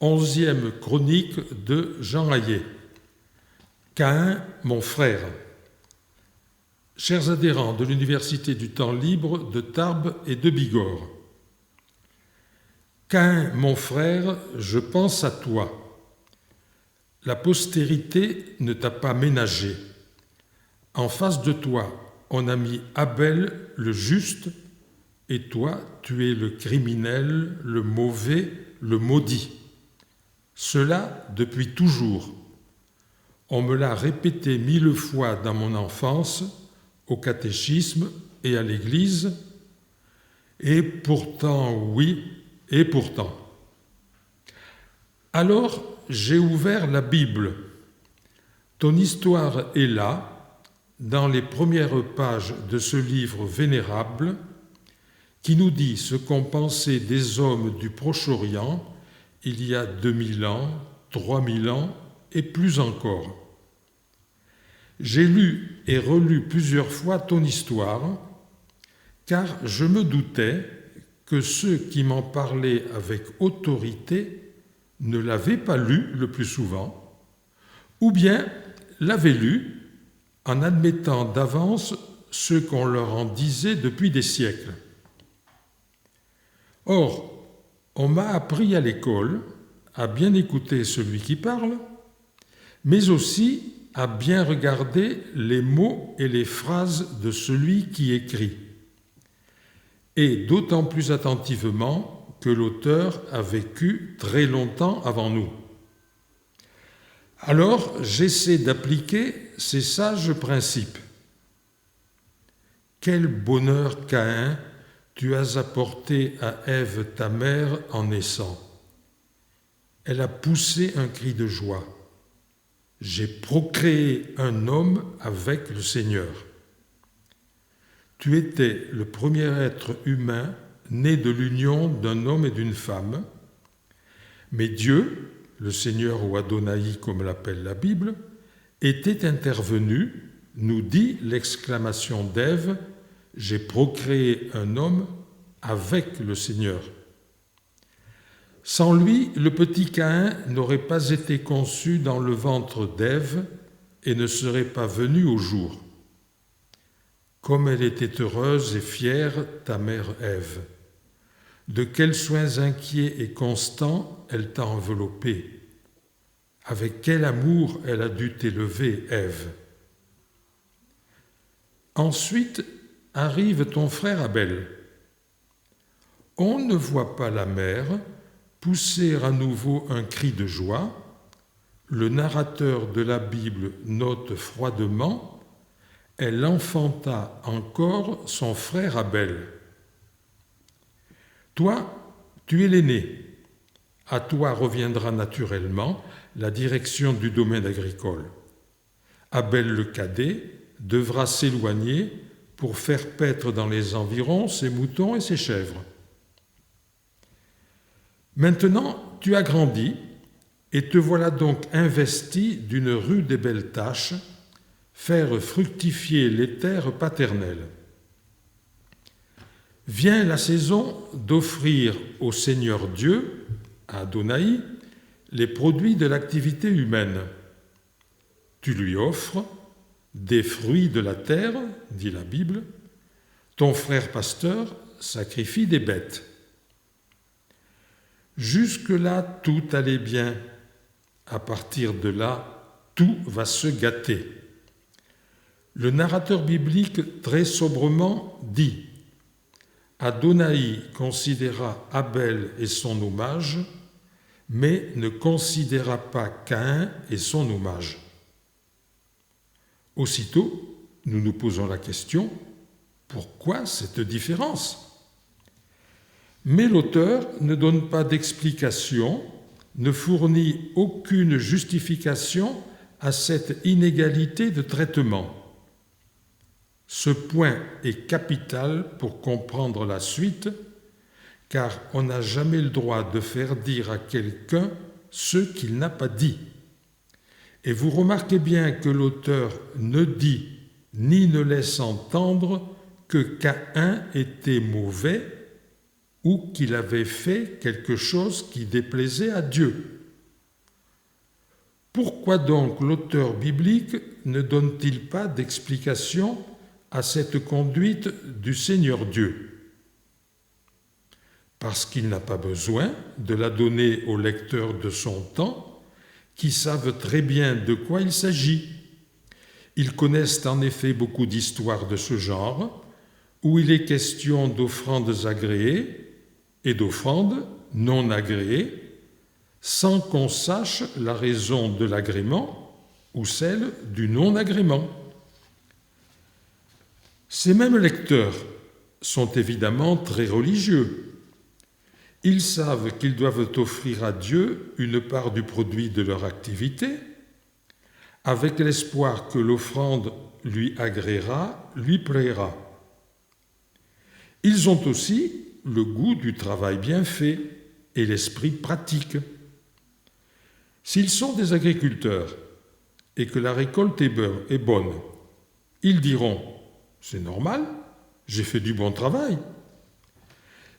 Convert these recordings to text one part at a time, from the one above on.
11e chronique de Jean Hayet. Caïn, mon frère. Chers adhérents de l'Université du temps libre de Tarbes et de Bigorre, Caïn, mon frère, je pense à toi. La postérité ne t'a pas ménagé. En face de toi, on a mis Abel le juste, et toi, tu es le criminel, le mauvais, le maudit. Cela depuis toujours. On me l'a répété 1000 fois dans mon enfance, au catéchisme et à l'église, et pourtant, oui, et pourtant. Alors, j'ai ouvert la Bible. Ton histoire est là, dans les premières pages de ce livre vénérable, qui nous dit ce qu'ont pensé des hommes du Proche-Orient il y a 2000 ans, 3000 ans et plus encore. J'ai lu et relu plusieurs fois ton histoire, car je me doutais que ceux qui m'en parlaient avec autorité ne l'avaient pas lu le plus souvent, ou bien l'avaient lu en admettant d'avance ce qu'on leur en disait depuis des siècles. Or, on m'a appris à l'école à bien écouter celui qui parle, mais aussi à bien regarder les mots et les phrases de celui qui écrit, et d'autant plus attentivement que l'auteur a vécu très longtemps avant nous. Alors, j'essaie d'appliquer ces sages principes. Quel bonheur, Caïn, tu as apporté à Ève ta mère en naissant. Elle a poussé un cri de joie. J'ai procréé un homme avec le Seigneur. Tu étais le premier être humain né de l'union d'un homme et d'une femme, mais Dieu, le Seigneur ou Adonai comme l'appelle la Bible, était intervenu, nous dit l'exclamation d'Ève, j'ai procréé un homme avec le Seigneur. Sans lui, le petit Caïn n'aurait pas été conçu dans le ventre d'Ève et ne serait pas venu au jour. Comme elle était heureuse et fière, ta mère Ève. De quels soins inquiets et constants elle t'a enveloppé. Avec quel amour elle a dû t'élever, Ève. Ensuite, arrive ton frère Abel. On ne voit pas la mère pousser à nouveau un cri de joie. Le narrateur de la Bible note froidement « Elle enfanta encore son frère Abel ». Toi, tu es l'aîné. À toi reviendra naturellement la direction du domaine agricole. Abel le cadet devra s'éloigner pour faire paître dans les environs ses moutons et ses chèvres. Maintenant, tu as grandi et te voilà donc investi d'une rude et belle tâche, faire fructifier les terres paternelles. Vient la saison d'offrir au Seigneur Dieu, à Adonai, les produits de l'activité humaine. Tu lui offres des fruits de la terre, dit la Bible, ton frère pasteur sacrifie des bêtes. Jusque-là, tout allait bien. À partir de là, tout va se gâter. Le narrateur biblique, très sobrement, dit « Adonai considéra Abel et son hommage, mais ne considéra pas Caïn et son hommage. » Aussitôt, nous nous posons la question, pourquoi cette différence ? Mais l'auteur ne donne pas d'explication, ne fournit aucune justification à cette inégalité de traitement. Ce point est capital pour comprendre la suite, car on n'a jamais le droit de faire dire à quelqu'un ce qu'il n'a pas dit. Et vous remarquez bien que l'auteur ne dit ni ne laisse entendre que Caïn était mauvais ou qu'il avait fait quelque chose qui déplaisait à Dieu. Pourquoi donc l'auteur biblique ne donne-t-il pas d'explication à cette conduite du Seigneur Dieu? Parce qu'il n'a pas besoin de la donner aux lecteurs de son temps, qui savent très bien de quoi il s'agit. Ils connaissent en effet beaucoup d'histoires de ce genre, où il est question d'offrandes agréées et d'offrandes non agréées, sans qu'on sache la raison de l'agrément ou celle du non-agrément. Ces mêmes lecteurs sont évidemment très religieux. Ils savent qu'ils doivent offrir à Dieu une part du produit de leur activité, avec l'espoir que l'offrande lui agréera, lui plaira. Ils ont aussi le goût du travail bien fait et l'esprit pratique. S'ils sont des agriculteurs et que la récolte est bonne, ils diront « c'est normal, j'ai fait du bon travail ».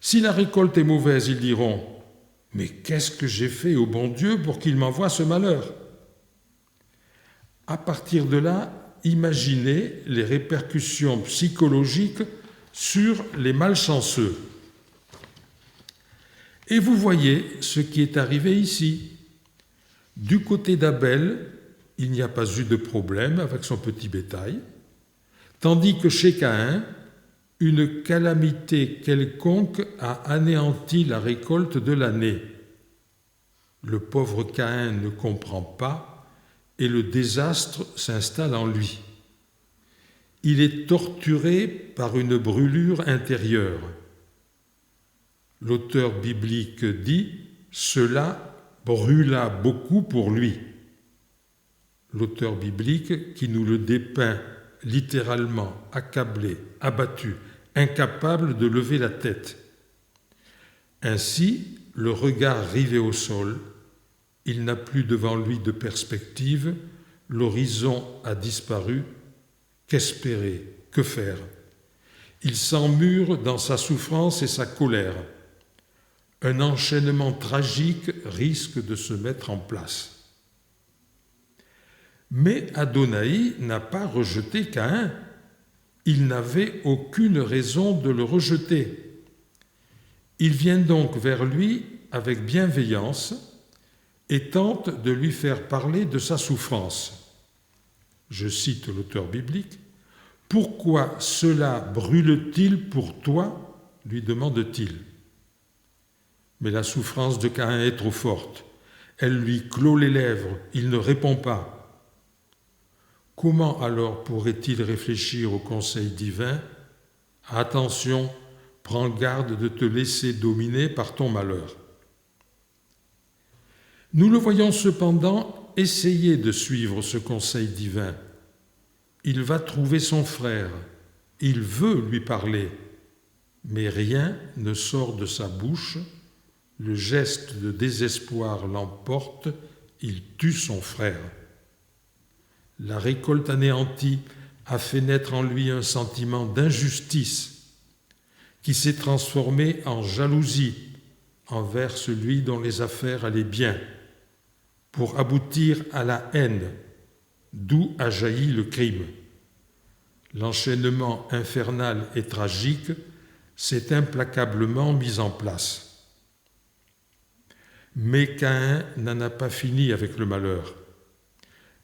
Si la récolte est mauvaise, ils diront « mais qu'est-ce que j'ai fait au bon Dieu pour qu'il m'envoie ce malheur ?» À partir de là, imaginez les répercussions psychologiques sur les malchanceux. Et vous voyez ce qui est arrivé ici. Du côté d'Abel, il n'y a pas eu de problème avec son petit bétail, tandis que chez Caïn, une calamité quelconque a anéanti la récolte de l'année. Le pauvre Caïn ne comprend pas et le désastre s'installe en lui. Il est torturé par une brûlure intérieure. L'auteur biblique dit « cela brûla beaucoup pour lui ». L'auteur biblique qui nous le dépeint littéralement accablé, abattu, incapable de lever la tête. Ainsi, le regard rivé au sol, il n'a plus devant lui de perspective, l'horizon a disparu. Qu'espérer? Que faire? Il s'emmure dans sa souffrance et sa colère. Un enchaînement tragique risque de se mettre en place. Mais Adonai n'a pas rejeté Caïn. Il n'avait aucune raison de le rejeter. Il vient donc vers lui avec bienveillance et tente de lui faire parler de sa souffrance. Je cite l'auteur biblique. « Pourquoi cela brûle-t-il pour toi ?» lui demande-t-il. Mais la souffrance de Caïn est trop forte. Elle lui clôt les lèvres, il ne répond pas. Comment alors pourrait-il réfléchir au conseil divin ? Attention, prends garde de te laisser dominer par ton malheur. Nous le voyons cependant essayer de suivre ce conseil divin. Il va trouver son frère, il veut lui parler, mais rien ne sort de sa bouche. Le geste de désespoir l'emporte, il tue son frère. La récolte anéantie a fait naître en lui un sentiment d'injustice qui s'est transformé en jalousie envers celui dont les affaires allaient bien, pour aboutir à la haine, d'où a jailli le crime. L'enchaînement infernal et tragique s'est implacablement mis en place. Mais Caïn n'en a pas fini avec le malheur.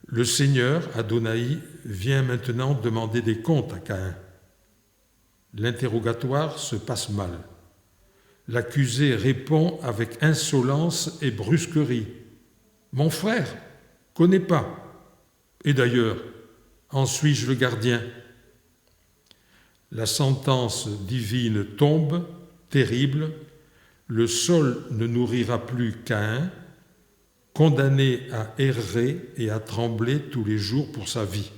Le Seigneur, Adonai, vient maintenant demander des comptes à Caïn. L'interrogatoire se passe mal. L'accusé répond avec insolence et brusquerie. « Mon frère, connais pas. Et d'ailleurs, en suis-je le gardien ?» La sentence divine tombe, terrible. Le sol ne nourrira plus Caïn, condamné à errer et à trembler tous les jours pour sa vie.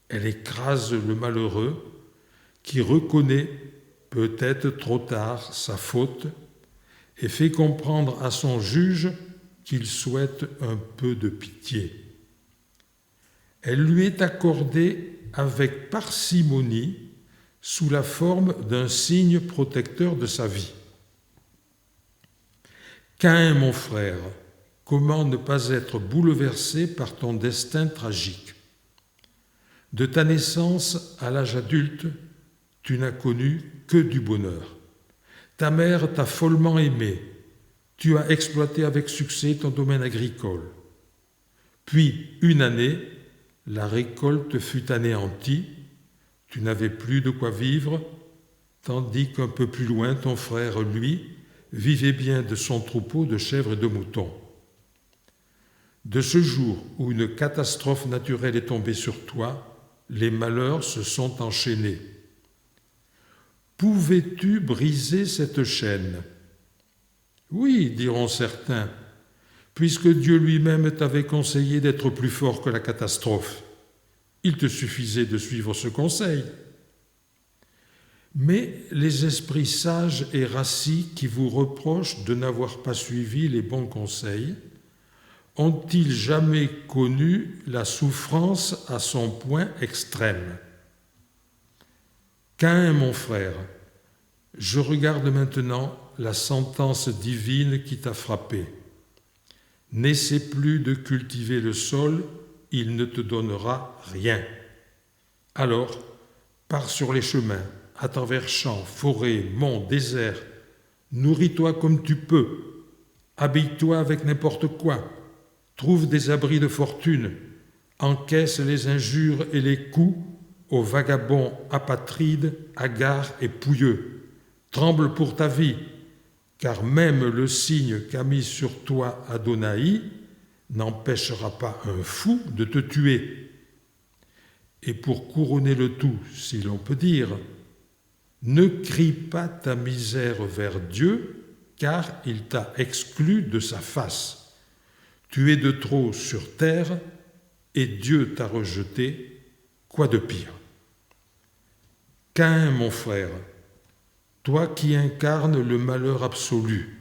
Elle écrase le malheureux qui reconnaît, peut-être trop tard, sa faute et fait comprendre à son juge qu'il souhaite un peu de pitié. Elle lui est accordée avec parcimonie sous la forme d'un signe protecteur de sa vie. Caïn, mon frère, comment ne pas être bouleversé par ton destin tragique? De ta naissance à l'âge adulte, tu n'as connu que du bonheur. Ta mère t'a follement aimé. Tu as exploité avec succès ton domaine agricole. Puis, une année, la récolte fut anéantie. Tu n'avais plus de quoi vivre, tandis qu'un peu plus loin, ton frère, lui, vivait bien de son troupeau de chèvres et de moutons. De ce jour où une catastrophe naturelle est tombée sur toi, les malheurs se sont enchaînés. Pouvais-tu briser cette chaîne? Oui, diront certains, puisque Dieu lui-même t'avait conseillé d'être plus fort que la catastrophe. Il te suffisait de suivre ce conseil. Mais les esprits sages et rassis qui vous reprochent de n'avoir pas suivi les bons conseils, ont-ils jamais connu la souffrance à son point extrême? Caïn, mon frère, je regarde maintenant la sentence divine qui t'a frappé. N'essaie plus de cultiver le sol, il ne te donnera rien. Alors, pars sur les chemins, à travers champs, forêts, monts, déserts. Nourris-toi comme tu peux. Habille-toi avec n'importe quoi. Trouve des abris de fortune. Encaisse les injures et les coups aux vagabonds apatrides, hagards et pouilleux. Tremble pour ta vie, car même le signe qu'a mis sur toi Adonai n'empêchera pas un fou de te tuer. Et pour couronner le tout, si l'on peut dire, ne crie pas ta misère vers Dieu, car il t'a exclu de sa face. Tu es de trop sur terre, et Dieu t'a rejeté. Quoi de pire? Caïn, mon frère, toi qui incarnes le malheur absolu,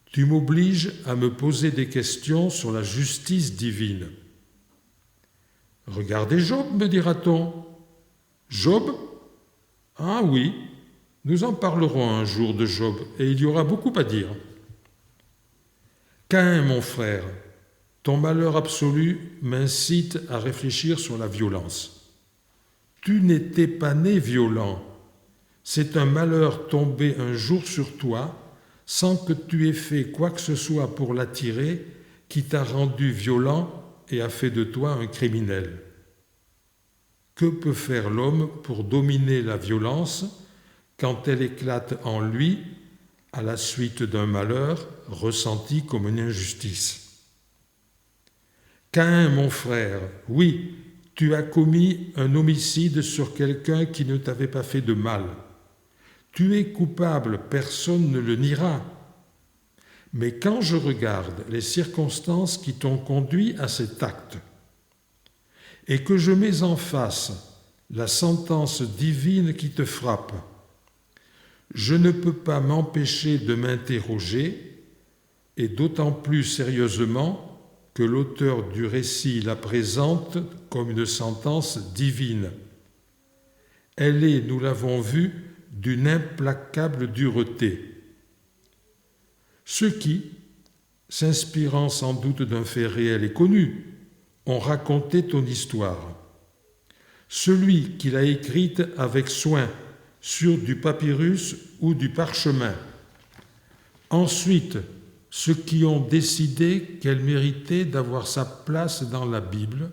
tu m'obliges à me poser des questions sur la justice divine. Regardez Job, me dira-t-on. Job? Ah oui, nous en parlerons un jour de Job, et il y aura beaucoup à dire. Caïn, mon frère, ton malheur absolu m'incite à réfléchir sur la violence. Tu n'étais pas né violent. C'est un malheur tombé un jour sur toi, sans que tu aies fait quoi que ce soit pour l'attirer, qui t'a rendu violent et a fait de toi un criminel. Que peut faire l'homme pour dominer la violence quand elle éclate en lui à la suite d'un malheur ressenti comme une injustice? Caïn, mon frère, oui, tu as commis un homicide sur quelqu'un qui ne t'avait pas fait de mal. Tu es coupable, personne ne le niera. Mais quand je regarde les circonstances qui t'ont conduit à cet acte, et que je mets en face la sentence divine qui te frappe, je ne peux pas m'empêcher de m'interroger, et d'autant plus sérieusement que l'auteur du récit la présente comme une sentence divine. Elle est, nous l'avons vu, d'une implacable dureté. Ceux qui, s'inspirant sans doute d'un fait réel et connu, ont raconté ton histoire. Celui qui l'a écrite avec soin sur du papyrus ou du parchemin. Ensuite, ceux qui ont décidé qu'elle méritait d'avoir sa place dans la Bible,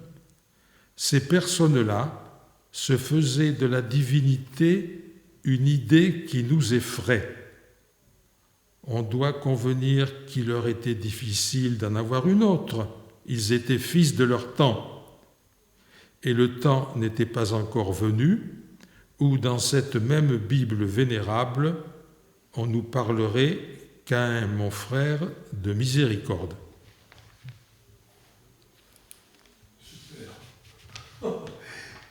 ces personnes-là se faisaient de la divinité une idée qui nous effraie. On doit convenir qu'il leur était difficile d'en avoir une autre. Ils étaient fils de leur temps. Et le temps n'était pas encore venu où, dans cette même Bible vénérable, on nous parlerait, Caïn, mon frère, de miséricorde.